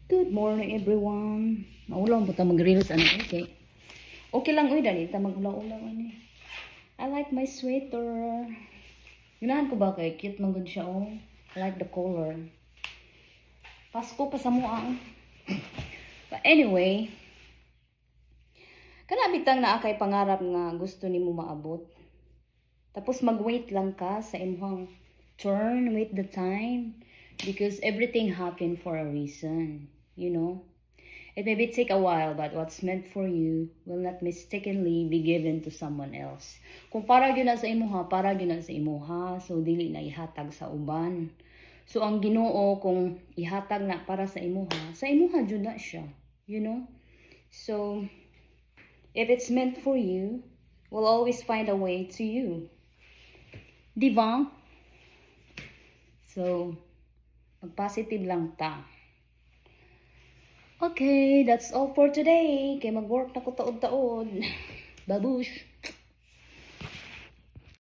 Good morning everyone. Maulang po ta mag-reels ano okay. Okay lang uy dali ta mag-ulaw-ulaw ani. I like my sweater. Ganahan ko ba kay cute man gud siya oh. I like the color. Pasko pa sa mua. But anyway, kana bitang naa kay pangarap nga gusto nimo maabot. Tapos mag-wait lang ka sa imong turn, wait the time because everything happened for a reason. You know, it may take a while, but what's meant for you will not mistakenly be given to someone else. Kung para gyud na sa imuha, para gyud na sa imuha, so dili na ihatag sa uban. So ang Ginoo kung ihatag na para sa imuha jud na siya, you know? So if it's meant for you, we'll always find a way to you. Di ba? So mag-positive lang ta. Okay, that's all for today. Kay mag-work na ko taod-taod. Babush!